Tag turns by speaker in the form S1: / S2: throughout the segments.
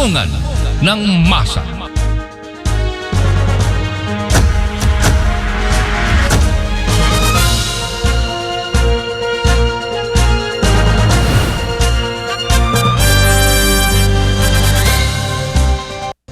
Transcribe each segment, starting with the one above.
S1: Sumbungan ng Masa.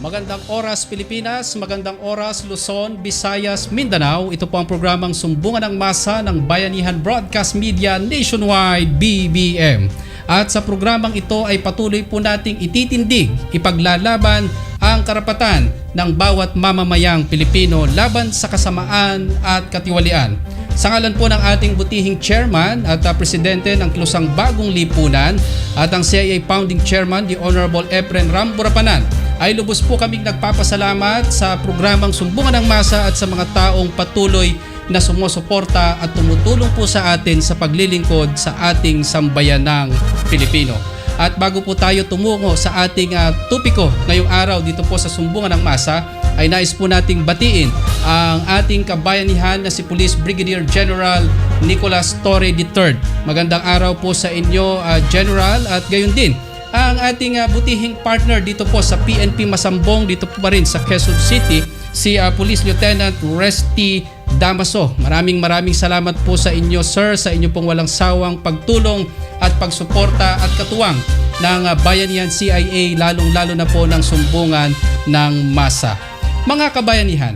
S2: Magandang oras Pilipinas, magandang oras Luzon, Visayas, Mindanao. Ito po ang programang Sumbungan ng Masa ng Bayanihan Broadcast Media Nationwide, BBM. At sa programang ito ay patuloy po nating ititindig, ipaglalaban ang karapatan ng bawat mamamayang Pilipino laban sa kasamaan at katiwalian. Sa ngalan po ng ating butihing chairman at presidente ng Kilusang Bagong Lipunan at ang CIA founding chairman, the Honorable Efren Ram Burapanan, ay lubos po kaming nagpapasalamat sa programang Sumbungan ng Masa at sa mga taong patuloy na sumusuporta at tumutulong po sa atin sa paglilingkod sa ating sambayanang Pilipino. At bago po tayo tumungo sa ating topiko ngayong araw dito po sa Sumbungan ng Masa, ay nais po nating batiin ang ating kabayanihan na si Police Brigadier General Nicolas Torre III. Magandang araw po sa inyo, General, at gayon din ang ating butihing partner dito po sa PNP Masambong, dito po pa rin sa Quezon City, si Police Lieutenant Resty Damaso. Maraming salamat po sa inyo, sir, sa inyo pong walang sawang pagtulong at pagsuporta at katuwang ng Bayanihan CIA, lalong-lalo na po ng Sumbungan ng Masa. Mga kabayanihan,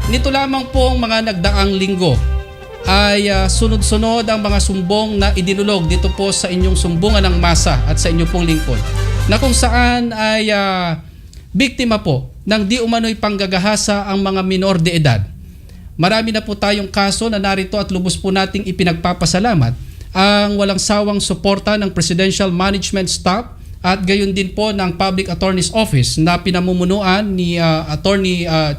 S2: nito lamang po ang mga nagdaang linggo ay sunod-sunod ang mga sumbong na idinulog dito po sa inyong Sumbungan ng Masa at sa inyong pong lingkod, na kung saan ay biktima po ng di umano'y panggagahasa ang mga minor de edad. Marami na po tayong kaso na narito at lubos po nating ipinagpapasalamat ang walang sawang suporta ng Presidential Management Staff at gayon din po ng Public Attorney's Office na pinamumunuan ni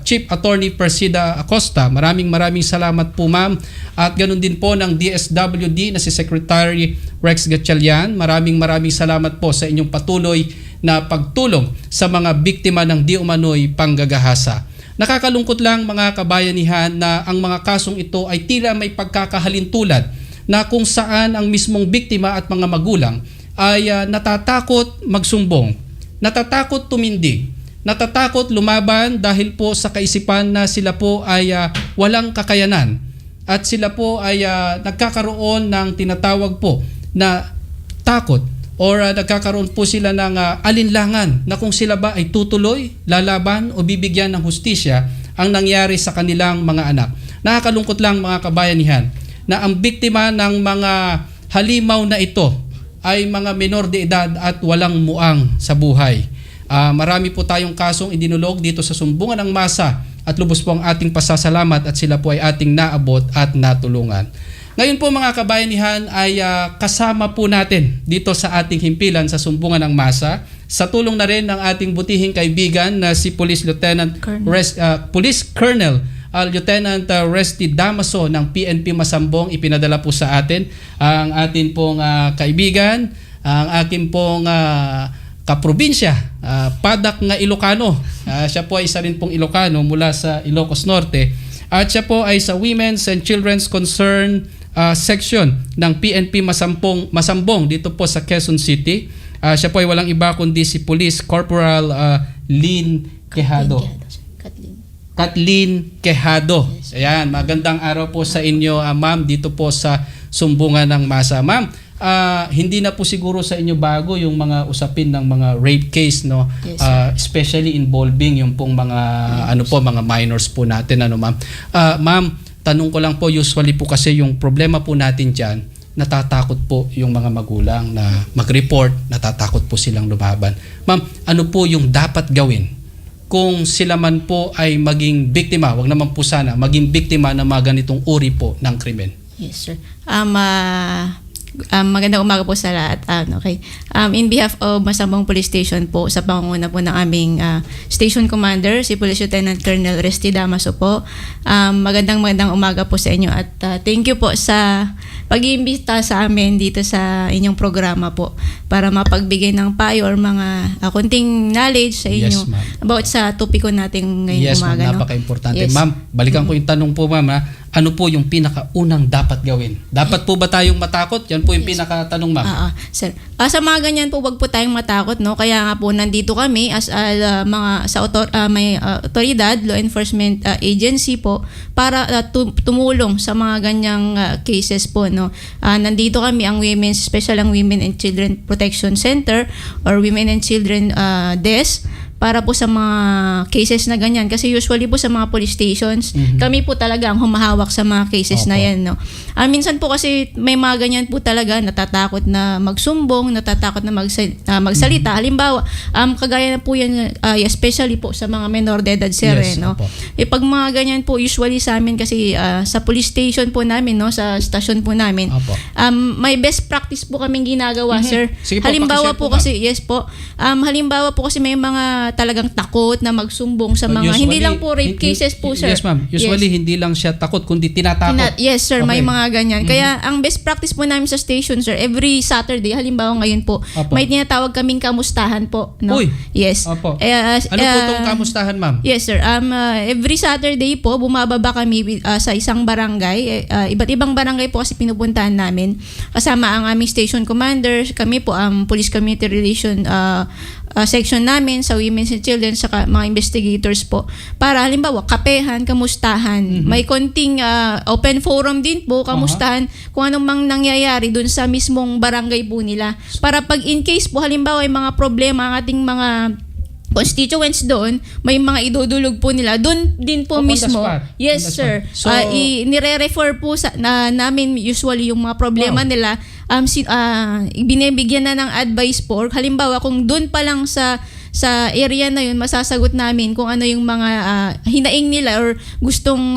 S2: Chief Attorney Persida Acosta. Maraming salamat po, ma'am. At gayon din po ng DSWD na si Secretary Rex Gatchalian. Maraming salamat po sa inyong patuloy na pagtulong sa mga biktima ng di umano'y panggagahasa. Nakakalungkot lang mga kabayanihan na ang mga kasong ito ay tila may pagkakahalintulad na kung saan ang mismong biktima at mga magulang ay natatakot magsumbong, natatakot tumindig, natatakot lumaban dahil po sa kaisipan na sila po ay walang kakayanan at sila po ay nagkakaroon ng tinatawag po na takot or nagkakaroon po sila ng alinlangan na kung sila ba ay tutuloy, lalaban o bibigyan ng hustisya ang nangyari sa kanilang mga anak. Nakakalungkot lang mga kabayanihan na ang biktima ng mga halimaw na ito ay mga minor de edad at walang muang sa buhay. Marami po tayong kasong idinulog dito sa Sumbungan ng Masa at lubos po ang ating pasasalamat at sila po ay ating naabot at natulungan. Ngayon po mga kabayanihan ay kasama po natin dito sa ating himpilan sa Sumbungan ng Masa sa tulong na rin ng ating butihing kaibigan na si Police Colonel Lieutenant Resty Damaso ng PNP Masambong. Ipinadala po sa atin ang atin pong kaibigan, ang akin pong kaprobinsya, Padak nga Ilocano. Siya po ay isa rin pong Ilocano mula sa Ilocos Norte at siya po ay sa Women's and Children's Concern section ng PNP Masambong dito po sa Quezon City. Siya po ay walang iba kundi si Police Corporal Lynn Quejado. Kathleen Quejado. Ayan, magandang araw po sa inyo, ma'am, dito po sa Sumbungan ng Masa. Ma'am, hindi na po siguro sa inyo bago yung mga usapin ng mga rape case, no?
S3: Yes,
S2: especially involving yung pong mga mga minors po natin, ma'am. Ma'am, tanong ko lang po, usually po kasi yung problema po natin diyan, natatakot po yung mga magulang na mag-report, natatakot po silang lumaban. Ma'am, ano po yung dapat gawin kung sila man po ay maging biktima, wag naman po sana, maging biktima ng mga ganitong uri po ng krimen?
S3: Yes, sir. Magandang umaga po sa lahat. Okay. In behalf of Masambong Police Station po, sa pangunguna po ng aming Station Commander, si Police Lieutenant Colonel Resty Damaso po, magandang umaga po sa inyo at thank you po sa pag-iimbita sa amin dito sa inyong programa po para mapagbigay ng payo or mga kunting knowledge sa inyo.
S2: Yes, ma'am.
S3: About sa topiko natin ngayong
S2: Yes,
S3: umaga.
S2: ma'am, napaka-importante.
S3: Yes.
S2: Ma'am, balikan ko yung tanong po, ma'am. ano po yung pinakaunang dapat gawin? Dapat po ba tayong matakot? Yan po yung pinakatanong, ma'am.
S3: Sir. Sa mga ganyan po, wag po tayong matakot, no? Kaya nga po nandito kami as mga may otoridad, law enforcement agency po para tumulong sa mga ganyang cases po, no. Nandito kami ang ang Women and Children Protection Center or Women and Children Desk para po sa mga cases na ganyan. Kasi usually po sa mga police stations, kami po talaga ang humahawak sa mga cases na yan. No? Minsan po kasi may mga ganyan po talaga, natatakot na magsumbong, natatakot na magsalita. Halimbawa, kagaya na po yan, especially po sa mga menor de edad, sir.
S2: Yes,
S3: no? Pag mga ganyan po, usually sa amin kasi sa police station po namin, no? Sa station po namin, may best practice po kaming ginagawa, sir.
S2: Sige po,
S3: halimbawa
S2: pakishare po,
S3: po kasi, yes po, halimbawa po kasi may mga talagang takot na magsumbong sa mga hindi lang po rape cases po, sir.
S2: Yes, ma'am. Usually hindi lang siya takot kundi tinatakot.
S3: Yes, sir. May mga ganyan. Kaya ang best practice po namin sa station, sir, every Saturday, halimbawa ngayon po, may tinatawag kaming kamustahan po, no?
S2: Uy.
S3: Yes.
S2: Opo. Ano po itong kamustahan, ma'am?
S3: Yes, sir. Every Saturday po, bumababa kami sa isang barangay. Iba't ibang barangay po kasi pinupuntahan namin. Kasama ang aming station commander. Kami po ang Police Community Relation section namin sa Women and Children saka mga investigators po para halimbawa kapehan, kamustahan. May konting open forum din po, kamustahan kung anong mang nangyayari dun sa mismong barangay po nila. Para pag in case po halimbawa ay mga problema ang ating mga constituents doon, may mga idudulog po nila doon din po mismo. Yes, sir.
S2: So,
S3: nire-refer po namin usually yung mga problema nila. Binibigyan na ng advice po. Halimbawa, kung doon pa lang sa area na yun, masasagot namin kung ano yung mga hinaing nila or gustong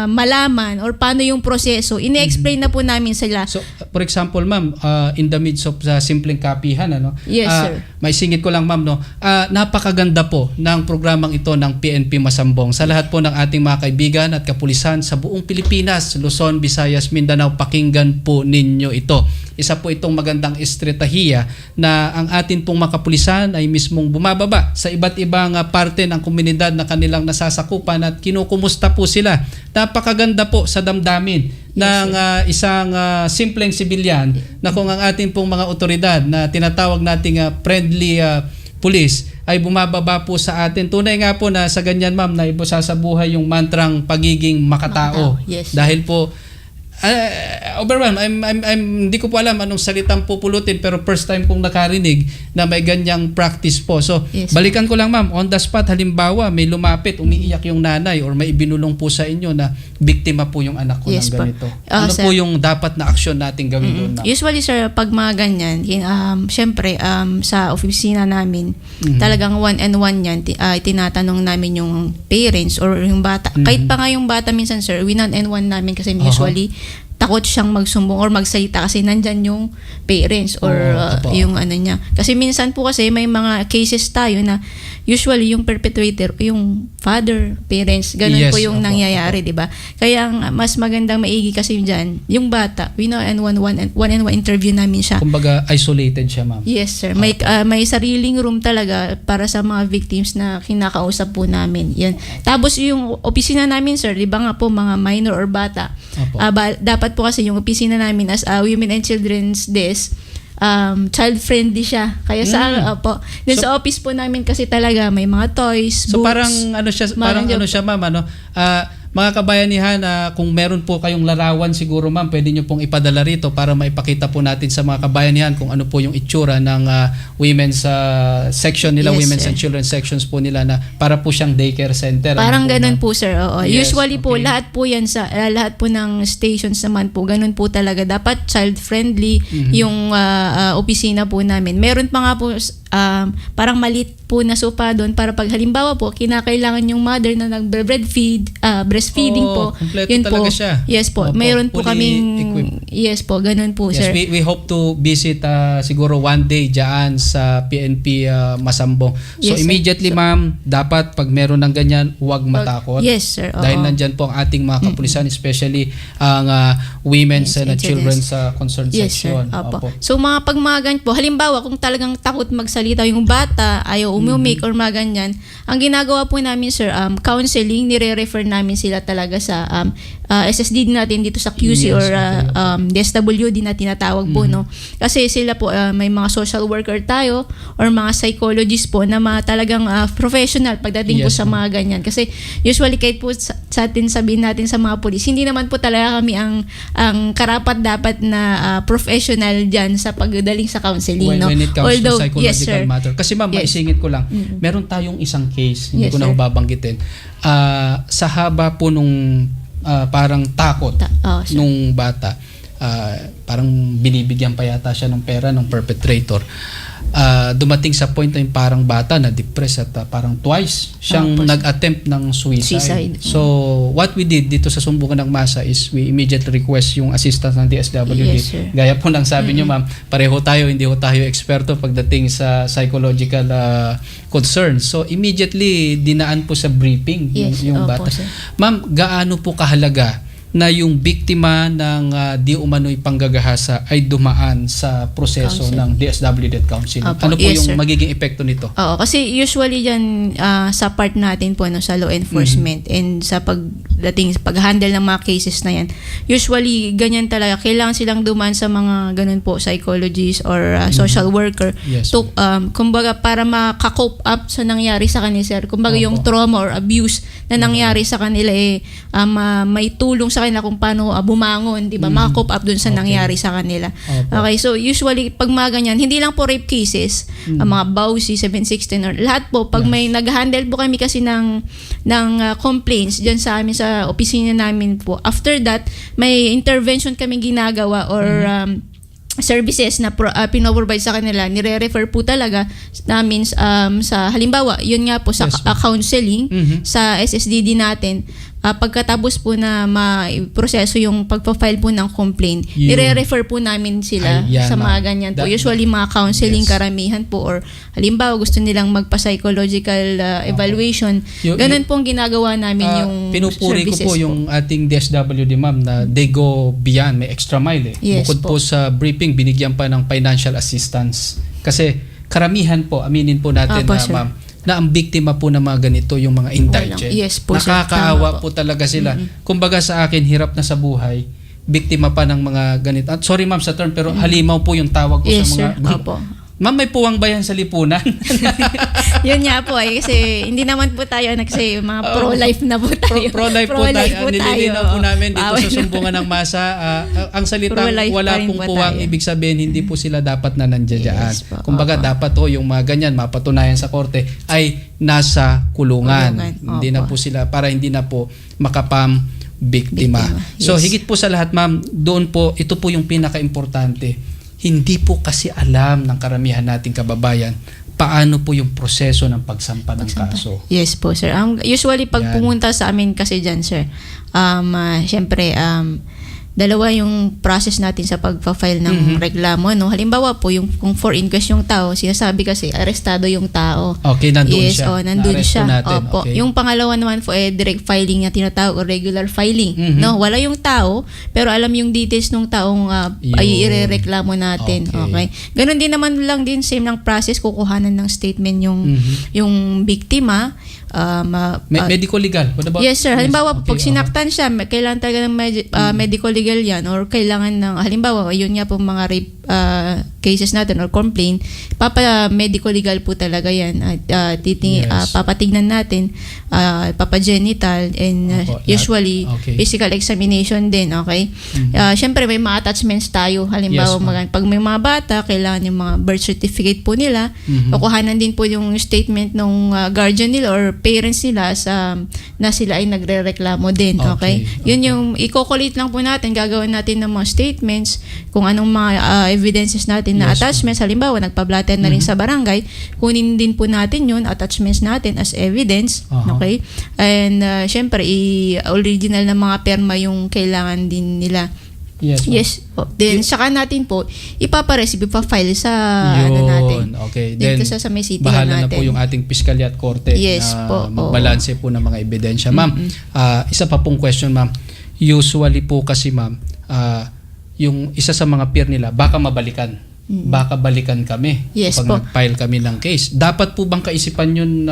S3: malaman or paano yung proseso. Ine-explain na po namin sila.
S2: So, for example, ma'am, in the midst of simpleng kapihan, ano?
S3: Yes, sir.
S2: May singit ko lang, ma'am, no? Napakaganda po ng programang ito ng PNP Masambong. Sa lahat po ng ating mga kaibigan at kapulisan sa buong Pilipinas, Luzon, Visayas, Mindanao, pakinggan po ninyo ito. Isa po itong magandang estratahiya na ang atin pong mga kapulisan ay mismong bumababa sa iba't ibang parte ng komunidad na kanilang nasasakupan at kinukumusta po sila. Napakaganda po sa damdamin ng isang simpleng sibilyan na kung ang ating pong mga otoridad na tinatawag nating friendly police ay bumababa po sa atin. Tunay nga po na sa ganyan, ma'am, na ibusasabuhay yung mantrang pagiging makatao.
S3: Yes.
S2: Dahil po overwhelmed. Hindi ko po alam anong salitang pupulutin pero first time kong nakarinig na may ganyang practice po. So,
S3: yes,
S2: balikan ko lang, ma'am, on the spot, halimbawa, may lumapit, umiiyak yung nanay or may ibinulong po sa inyo na biktima po yung anak ko ng ganito. Ano po yung dapat na aksyon natin gawin doon?
S3: Usually, sir, pag mga ganyan, syempre, sa opisina namin, talagang one-on-one yan, tinatanong namin yung parents or yung bata. Kahit pa nga yung bata minsan, sir, one-on-one namin kasi usually, takot siyang magsumbong or magsalita kasi nandyan yung parents or yung ano niya. Kasi minsan po kasi may mga cases tayo na usually yung perpetrator, yung father, parents, ganun po yung nangyayari, di ba? Kaya mas magandang maigi kasi dyan, yung bata, one-on-one interview namin siya.
S2: Kumbaga, isolated siya, ma'am.
S3: Yes, sir. May sariling room talaga para sa mga victims na kinakausap po namin. Yan. Tapos yung opisina namin, sir, di ba nga po mga minor or bata, dapat po kasi yung opisina namin as Women and Children's Desk, child-friendly siya. Kaya sa office po namin kasi talaga may mga toys,
S2: so
S3: books.
S2: Parang ano siya, ma'am, mga kabayanihan, kung meron po kayong larawan siguro, ma'am, pwede nyo pong ipadala rito para maipakita po natin sa mga kabayanihan kung ano po yung itsura ng women's section nila,
S3: yes,
S2: women's
S3: sir.
S2: and children's sections po nila na para po siyang daycare center.
S3: Parang
S2: ano
S3: ganun
S2: po,
S3: po, sir. Oo.
S2: Yes,
S3: Usually po,
S2: okay.
S3: lahat po yan sa lahat po ng stations naman po, ganun po talaga. Dapat child-friendly yung opisina po namin. Meron pa nga po parang malit po na sopa doon para pag halimbawa po kinakailangan yung mother na breastfeeding po.
S2: Kompleto
S3: yun
S2: talaga
S3: po.
S2: siya.
S3: Yes po.
S2: Opo,
S3: Mayroon po
S2: fully
S3: kaming
S2: equipped.
S3: Yes po, ganun po,
S2: Yes,
S3: sir.
S2: we hope to visit siguro one day dyan sa PNP Masambong. So
S3: Yes, sir.
S2: immediately ma'am, dapat pag meron ng ganyan, huwag matakot.
S3: Yes, sir. Oo.
S2: Dahil nandyan po ang ating mga kapulisan, especially ang Women's
S3: Yes,
S2: and
S3: incidents.
S2: Children's Concern
S3: Yes, sir.
S2: Section.
S3: Opo. So mga pagmagan po, halimbawa kung talagang takot magsalita yung bata, ayaw umimik or mga ganyan, ang ginagawa po namin, sir, counseling, nire-refer namin sila talaga sa SSD natin dito sa QC
S2: Yes,
S3: or
S2: okay.
S3: DSWD na tinatawag po, no? Kasi sila po, may mga social worker tayo or mga psychologist po na talagang professional pagdating po
S2: Yes,
S3: sa mga ganyan. Kasi usually kahit po sa atin sabihin natin sa mga pulis, hindi naman po talaga kami ang karapat dapat na professional dyan sa pagdaling sa counseling, no?
S2: When it comes to psychological
S3: yes, sir.
S2: matter. Kasi ma'am,
S3: Yes.
S2: maisingit ko lang, meron tayong isang case, hindi
S3: Yes,
S2: ko na
S3: sir.
S2: babanggitin. Sa haba po nung parang takot
S3: Sir.
S2: nung bata, parang binibigyan pa yata siya ng pera ng perpetrator. Dumating sa point na yung parang bata na depressed at parang twice siyang
S3: Opo, sir.
S2: nag-attempt ng suicide.
S3: Suicide.
S2: So what we did dito sa Sumbungan ng Masa is we immediately request yung assistance ng DSWD.
S3: Yes, sir.
S2: Gaya po ng sabi niyo ma'am, pareho tayo, hindi ho tayo eksperto pagdating sa psychological concerns. So immediately dinaan po sa briefing
S3: Yes,
S2: yung
S3: opo,
S2: bata.
S3: sir.
S2: Ma'am, gaano po kahalaga na yung biktima ng di umano'y panggagahasa ay dumaan sa proseso
S3: Counseling.
S2: ng DSWD at counseling?
S3: Opo,
S2: Ano po
S3: yes,
S2: yung
S3: sir.
S2: magiging epekto nito?
S3: Oo, kasi usually yan sa part natin po, no, sa law enforcement and sa pag-handle ng mga cases na yan. Usually ganyan talaga, kailangan silang dumaan sa mga ganun po, psychologist or social worker
S2: Yes,
S3: to kumbaga para maka-cope up sa nangyari sa kanila, sir. Kumbaga
S2: Opo.
S3: yung trauma or abuse na nangyari sa kanila may tulong sa kanila kung paano bumangon, 'di ba? Maka-cope up dun sa
S2: Okay.
S3: nangyari sa kanila.
S2: Opo.
S3: Okay, so usually pag mga ganyan, hindi lang po rape cases, ang mga BAUSI, 716 or lahat po pag may nag-handle po kami kasi ng complaints diyan sa amin sa opisina namin po. After that, may intervention kami ginagawa or services na pinoprovide sa kanila, nire-refer po talaga namin sa halimbawa, yun nga po sa
S2: Yes, ma'am.
S3: counseling sa SSDD natin. Pagkatapos po na ma-proseso yung pagpa-file po ng complaint,
S2: Yun.
S3: nire-refer po namin sila
S2: Ay, yan,
S3: sa mga
S2: ma'am.
S3: ganyan po.
S2: That-
S3: Usually mga counseling
S2: Yes.
S3: karamihan po or halimbawa gusto nilang magpa-psychological evaluation.
S2: Yung-
S3: Ganun pong ginagawa namin yung
S2: pinupuri ko
S3: services
S2: po yung ating DSWD ma'am na they go beyond, may extra mile eh.
S3: Yes
S2: Bukod po
S3: po.
S2: sa briefing, binigyan pa ng financial assistance. Kasi karamihan po, aminin po natin
S3: Opo,
S2: na
S3: sir.
S2: ma'am, na ang biktima po ng mga ganito, yung mga indigent.
S3: Yes po, sir.
S2: Nakakaawa
S3: Tama po.
S2: po talaga sila. Kumbaga sa akin, hirap na sa buhay, biktima pa ng mga ganito. At sorry ma'am sa term, pero halimaw po yung tawag ko
S3: Yes,
S2: sa mga
S3: sir.
S2: group.
S3: Opo.
S2: Ma'am, may puwang ba yan sa lipunan?
S3: Yun nga po kasi hindi naman po tayo kasi mga pro-life na po tayo.
S2: Pro-life po tayo. Nililinaw po namin dito sa Sumbungan ng Masa. Ang salitang
S3: Pro-life
S2: wala
S3: pa rin
S2: pong
S3: po
S2: puwang,
S3: tayo.
S2: ibig sabihin hindi po sila dapat na nandiyan dyan.
S3: Yes po,
S2: Kumbaga
S3: opo.
S2: dapat yung mga ganyan mapatunayan sa korte ay nasa kulungan.
S3: Kulungan,
S2: Hindi na po
S3: opo.
S2: sila, para hindi na po makapam biktima.
S3: Biktima,
S2: So
S3: yes.
S2: higit po sa lahat ma'am, doon po, ito po yung pinaka-importante. Hindi po kasi alam ng karamihan nating kababayan paano po yung proseso ng pagsampa ng kaso.
S3: Yes po, sir. Usually, pag
S2: Yan.
S3: pumunta sa amin kasi dyan, sir, syempre, dalawa yung process natin sa pagpa-file ng reklamo. No? Halimbawa po, kung for inquest yung tao, sinasabi kasi, arestado yung tao.
S2: Okay, nandun
S3: Yes,
S2: siya.
S3: nandun
S2: Naaresto
S3: siya.
S2: natin.
S3: Opo.
S2: Okay.
S3: Yung pangalawa naman po, direct filing na tinatawag o regular filing.
S2: Mhm.
S3: No, wala yung tao, pero alam yung details ng taong
S2: Yun.
S3: ay irereklamo natin.
S2: Okay.
S3: Okay. Ganon din naman lang din, same ng process, kukuhanan ng statement yung biktima.
S2: Medical legal. What about?
S3: Yes, sir. Halimbawa,
S2: Okay,
S3: pag sinaktan siya, kailangan talaga ng medical legal yan or kailangan ng, halimbawa, yun nga po mga rape cases natin or complaint, medical legal po talaga yan. At
S2: Yes.
S3: papatignan natin, papagenital and
S2: Opo, lahat.
S3: usually
S2: Okay.
S3: physical examination din, okay? Siyempre, may mga attachments tayo. Halimbawa,
S2: Yes, ma'am.
S3: pag may mga bata, kailangan yung mga birth certificate po nila. Kukuhanan din po yung statement ng guardian nila or parents nila na sila ay nagrereklamo din, okay?
S2: Okay,
S3: Yun yung i-collate lang po natin, gagawin natin ng mga statements, kung anong mga evidences natin na
S2: Yes,
S3: attachments. Halimbawa, nagpa-blatter na rin sa barangay, kunin din po natin yun, attachments natin as evidence,
S2: Aha.
S3: okay? And syempre, original na mga perma yung kailangan din nila
S2: Yes, ma'am.
S3: Yes po. Then, saka natin po, ipapareceive, ipafile sa
S2: Yun,
S3: natin.
S2: okay.
S3: Dito
S2: Then,
S3: sa may city
S2: bahala na
S3: natin.
S2: po yung ating piskalya at korte
S3: Yes
S2: na
S3: po, oo.
S2: magbalanse po ng mga ebidensya. Ma'am, isa pa pong question, ma'am. Usually po kasi, ma'am, yung isa sa mga peer nila, baka mabalikan. Baka balikan kami
S3: Yes
S2: kapag
S3: po.
S2: nag-file kami ng case. Dapat po bang kaisipan yun,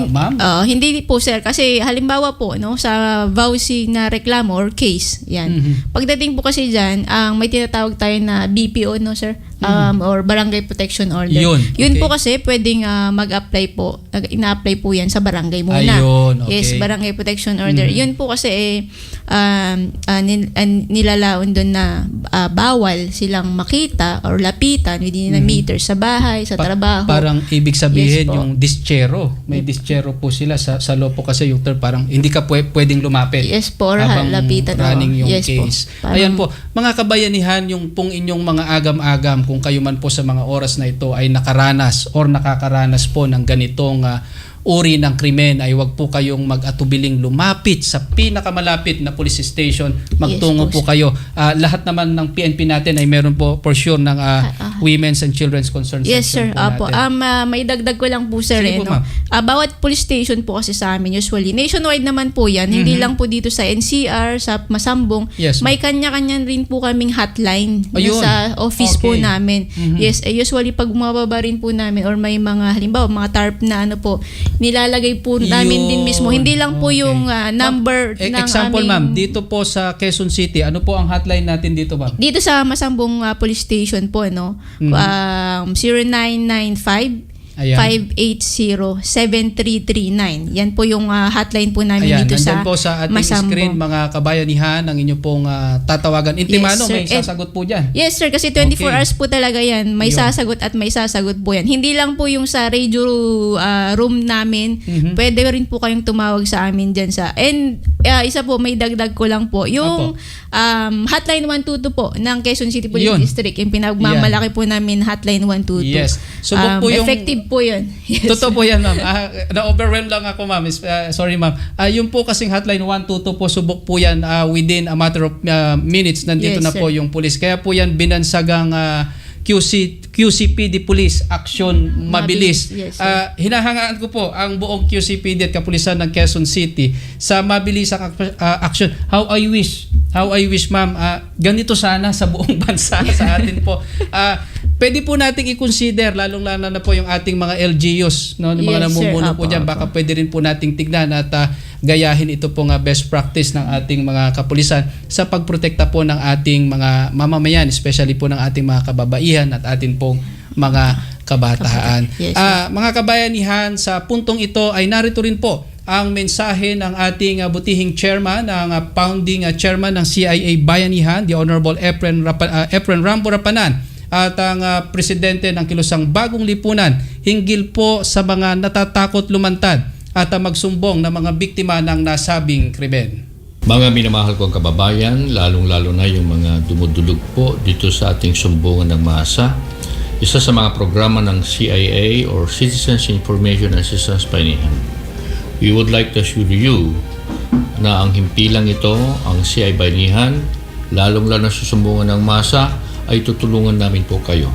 S2: ma'am?
S3: Hindi po sir kasi halimbawa po no sa vouching na reklamo or case yan. Pagdating po kasi diyan ang may tinatawag tayo na BPO no sir or Barangay Protection Order.
S2: Yun, okay.
S3: Po kasi pwedeng mag-apply po. Ina-apply po yan sa barangay muna.
S2: Ayun, okay.
S3: Yes, Barangay Protection Order. Yun po kasi nilalaon doon na bawal silang makita or lapitan within a meter sa bahay, sa trabaho.
S2: Parang ibig sabihin
S3: Yes po.
S2: yung dischero. May dischero po sila sa law po kasi yung term parang hindi ka pwedeng lumapit.
S3: Yes po, or
S2: habang
S3: lapitan.
S2: running yung
S3: Yes po.
S2: case.
S3: Parang-
S2: Ayan po, mga kabayanihan, yung pong inyong mga agam-agam, kung kayo man po sa mga oras na ito ay nakaranas or nakakaranas po ng ganitong uri ng krimen, ay wag po kayong mag-atubiling lumapit sa pinakamalapit na police station. Magtungo
S3: Yes
S2: po kayo. Lahat naman ng PNP natin ay meron po for sure ng Women's and Children's Concern
S3: Yes,
S2: section
S3: sir.
S2: po
S3: Apo.
S2: natin.
S3: May dagdag ko lang po, sir.
S2: Sige po, ma'am.
S3: Bawat police station po kasi sa amin, usually, nationwide naman po yan. Hindi lang po dito sa NCR, sa Masambong.
S2: Yes,
S3: May kanya-kanya rin po kaming hotline
S2: Ayun.
S3: sa office po
S2: Okay.
S3: namin. Yes, usually pag bumababa rin po namin or may mga, halimbawa, mga tarp na po, nilalagay po namin din mismo. Hindi lang po
S2: Okay.
S3: yung number ng
S2: Example,
S3: aming...
S2: ma'am, dito po sa Quezon City, ano po ang hotline natin dito, ma'am?
S3: Dito sa Masambong Police Station po, 0995
S2: Ayan.
S3: 580-7339. Yan po yung hotline po namin
S2: Ayan,
S3: dito
S2: nandyan
S3: sa
S2: po sa ating
S3: Masambong.
S2: screen, mga kabayanihan, ang inyo pong tatawagan. Intimano,
S3: Yes, sir.
S2: may sasagot po dyan.
S3: Yes sir, kasi 24
S2: Okay.
S3: hours po talaga yan. May
S2: Yun.
S3: sasagot at may sasagot po yan. Hindi lang po yung sa radio room namin. Pwede rin po kayong tumawag sa amin dyan sa... And isa po, may dagdag ko lang po. Yung hotline 122 po ng Quezon City Police
S2: Yun.
S3: District. Yung pinagmamalaki po namin hotline 122.
S2: Yes. Subok po yung...
S3: Effective po yun. Yes.
S2: Totoo po yan, ma'am. Na-overwhelm lang ako, ma'am. Sorry, ma'am. Yung po kasing hotline 122 po, subok po yan within a matter of minutes. Nandito
S3: Yes,
S2: na
S3: sir.
S2: po yung police. Kaya po yan binansagang QCPD Police Action Mabilis.
S3: Yes, sir.
S2: Hinahangaan ko po ang buong QCPD at Kapulisan ng Quezon City sa mabilisang action. How I wish, ma'am, ganito sana sa buong bansa sa atin po. Pwede po nating i-consider, lalong-lalo na po yung ating mga LGUs, no, yung mga
S3: Yes, sir.
S2: namumuno po
S3: Apo,
S2: dyan,
S3: apo.
S2: baka pwede rin po nating tignan at gayahin ito pong best practice ng ating mga kapulisan sa pagprotekta po ng ating mga mamamayan, especially po ng ating mga kababaihan at ating pong mga kabataan.
S3: Yes,
S2: Mga kabayanihan, sa puntong ito ay narito rin po ang mensahe ng ating butihing chairman, ang founding chairman ng CIA Bayanihan, the Honorable Efren Rambo Rapanan, at ang presidente ng Kilusang Bagong Lipunan hinggil po sa mga natatakot lumantad at magsumbong na mga biktima ng nasabing krimen.
S4: Mga minamahal kong kababayan, lalong-lalo na yung mga dumudulog po dito sa ating sumbungan ng masa, isa sa mga programa ng CIA or Citizens Information Assistance Bayanihan. We would like to assure you na ang himpilang ito, ang CIA Bayanihan, lalong-lalo na sa sumbungan ng masa, ay tutulungan namin po kayo.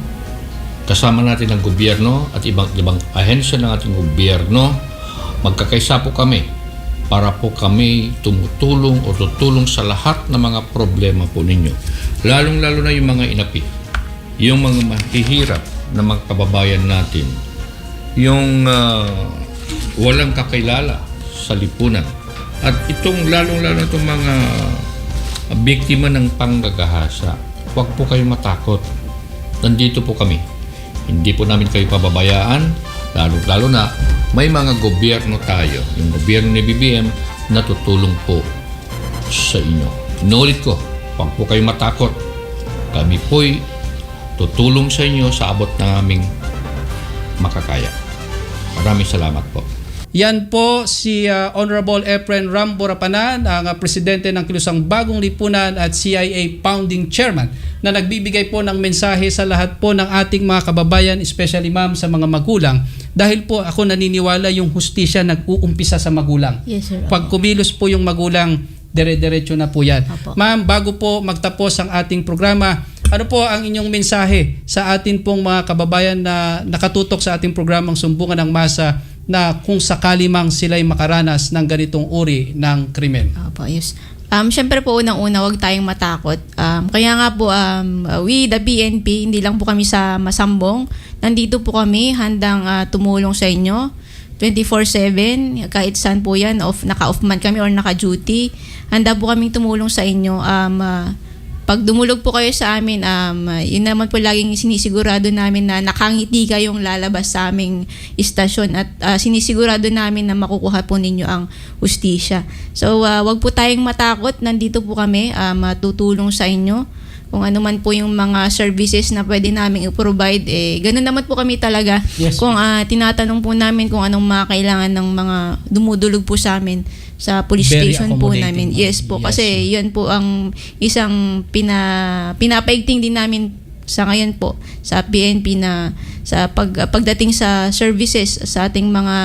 S4: Kasama natin ang gobyerno at ibang ahensya ng ating gobyerno, magkakaisa po kami para po kami tumutulong o tutulong sa lahat ng mga problema po ninyo. Lalong-lalo na yung mga inapi, yung mga mahihirap na mga kababayan natin, yung walang kakilala sa lipunan. At itong lalong-lalo na itong mga biktima ng panggagahasa, huwag po kayong matakot. Nandito po kami. Hindi po namin kayo pababayaan, lalo na may mga gobyerno tayo. Yung gobyerno ni BBM na tutulong po sa inyo. Inulit ko, huwag po kayong matakot. Kami po'y tutulong sa inyo sa abot ng aming makakaya. Maraming salamat po.
S2: Yan po si Honorable Efren Rambo Rapanan, ang presidente ng Kilusang Bagong Lipunan at CIA founding chairman, na nagbibigay po ng mensahe sa lahat po ng ating mga kababayan, especially ma'am sa mga magulang. Dahil po ako naniniwala yung hustisya nag-uumpisa sa magulang.
S3: Yes, sir.
S2: Pag kumilos po yung magulang, dire-diretso na po yan.
S3: Opo.
S2: Ma'am, bago po magtapos ang ating programa, ano po ang inyong mensahe sa atin pong mga kababayan na nakatutok sa ating programang Sumbungan ng Masa na kung sakali mang sila'y makaranas ng ganitong uri ng krimen?
S3: Opo, yes. Siyempre po unang-una, huwag tayong matakot. Kaya nga po, we the PNP, hindi lang po kami sa Masambong. Nandito po kami, handang tumulong sa inyo. 24/7, kahit saan po yan, naka-off man kami or naka-duty. Handa po kaming tumulong sa inyo. Pag dumulog po kayo sa amin, yun naman po laging sinisigurado namin na nakangiti kayong lalabas sa aming istasyon at sinisigurado namin na makukuha po ninyo ang hustisya. So, wag po tayong matakot. Nandito po kami, matutulong sa inyo. Kung ano man po yung mga services na pwede namin i-provide, ganun naman po kami talaga.
S2: Yes.
S3: Kung tinatanong po namin kung anong mga kailangan ng mga dumudulog po sa amin sa police
S2: Very
S3: station po
S2: accommodating,
S3: namin.
S2: ma'am.
S3: Yes po,
S2: Yes.
S3: kasi yan po ang isang pinapaigting din namin sa ngayon po sa PNP na sa pagdating sa services sa ating mga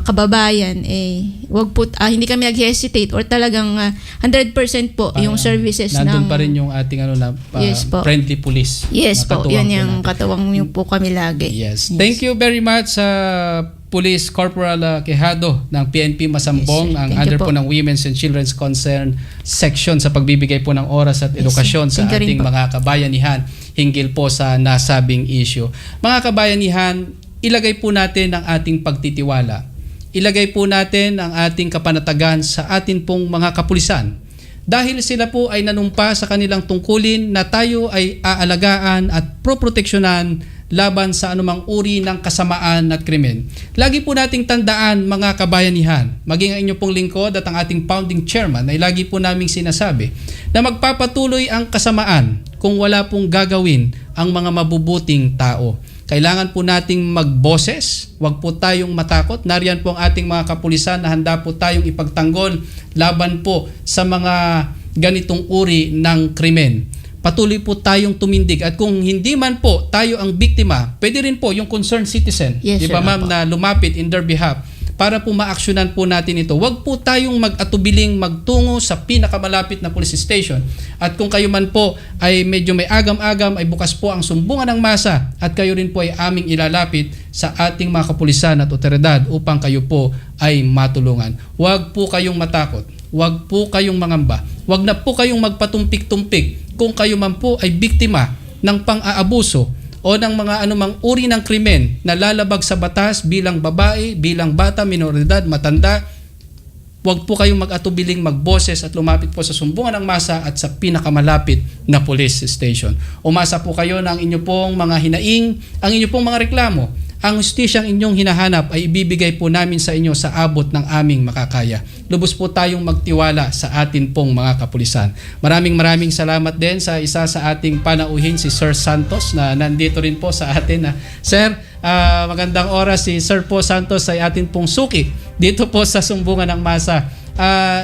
S3: kababayan, wag po hindi kami nag-hesitate or talagang 100% po yung services
S2: Nandun
S3: ng
S2: pa rin yung ating
S3: Yes po.
S2: friendly police.
S3: Yes po,
S2: Nakatuwang
S3: yan
S2: po
S3: yung
S2: natin.
S3: katuwang niyo po kami lagi.
S2: Yes. Thank you very much sa Police Corporal Quijado ng PNP Masambong,
S3: Yes, sir.
S2: ang
S3: Thank
S2: under
S3: you
S2: po
S3: po.
S2: ng Women's and Children's Concern Section sa pagbibigay po ng oras at
S3: Yes,
S2: edukasyon
S3: sir.
S2: sa
S3: Thank you rin
S2: ating
S3: po.
S2: mga kabayanihan hinggil po sa nasabing issue. Mga kabayanihan, ilagay po natin ang ating pagtitiwala. Ilagay po natin ang ating kapanatagan sa atin pong mga kapulisan. Dahil sila po ay nanumpa sa kanilang tungkulin na tayo ay aalagaan at proproteksyonan laban sa anumang uri ng kasamaan at krimen. Lagi po nating tandaan, mga kabayanihan, maging ang inyo pong lingkod at ang ating founding chairman ay lagi po naming sinasabi na magpapatuloy ang kasamaan kung wala pong gagawin ang mga mabubuting tao. Kailangan po nating magboses, wag po tayong matakot. Nariyan po ang ating mga kapulisan na handa po tayong ipagtanggol laban po sa mga ganitong uri ng krimen. Patuloy po tayong tumindig at kung hindi man po tayo ang biktima, pwede rin po yung concerned citizen,
S3: Yes,
S2: di ba
S3: sir,
S2: ma'am,
S3: opo.
S2: na lumapit in their behalf para po maaksyonan po natin ito. Huwag po tayong mag-atubiling magtungo sa pinakamalapit na police station. At kung kayo man po ay medyo may agam-agam, ay bukas po ang Sumbungan ng Masa at kayo rin po ay aming ilalapit sa ating mga kapulisan at otoridad upang kayo po ay matulungan. Huwag po kayong matakot. Huwag po kayong mangamba. Huwag na po kayong magpatumpik-tumpik kung kayo man po ay biktima ng pang-aabuso o ng mga anumang uri ng krimen na lalabag sa batas bilang babae, bilang bata, minoridad, matanda. Huwag po kayong mag-atubiling magboses at lumapit po sa Sumbungan ng Masa at sa pinakamalapit na police station. Umasa po kayo na ang inyo pong mga hinaing, ang inyo pong mga reklamo. Ang hustisyang inyong hinahanap ay ibibigay po namin sa inyo sa abot ng aming makakaya. Lubos po tayong magtiwala sa atin pong mga kapulisan. Maraming salamat din sa isa sa ating panauhin, si Sir Santos, na nandito rin po sa atin. Sir, magandang oras. Si Sir po Santos ay atin pong suki dito po sa Sumbungan ng Masa.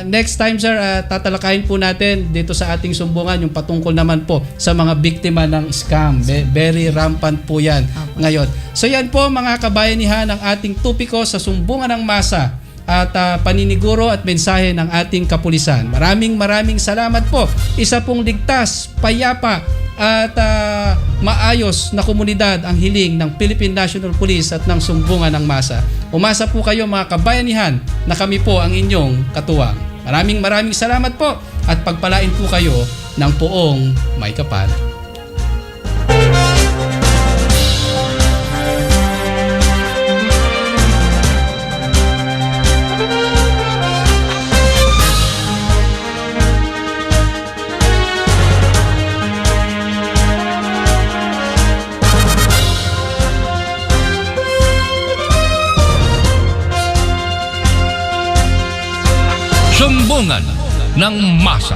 S2: Next time, sir, tatalakayin po natin dito sa ating sumbungan yung patungkol naman po sa mga biktima ng scam. Very rampant po yan ngayon. So yan po, mga kabayanihan, ang ating tupiko sa Sumbungan ng Masa at paniniguro at mensahe ng ating kapulisan. Maraming salamat po. Isa pong ligtas, payapa at maayos na komunidad ang hiling ng Philippine National Police at ng Sumbungan ng Masa. Umasa po kayo, mga kabayanihan, na kami po ang inyong katuwang. Maraming salamat po at pagpalain po kayo ng poong may kapal.
S1: Sumbungan ng Masa.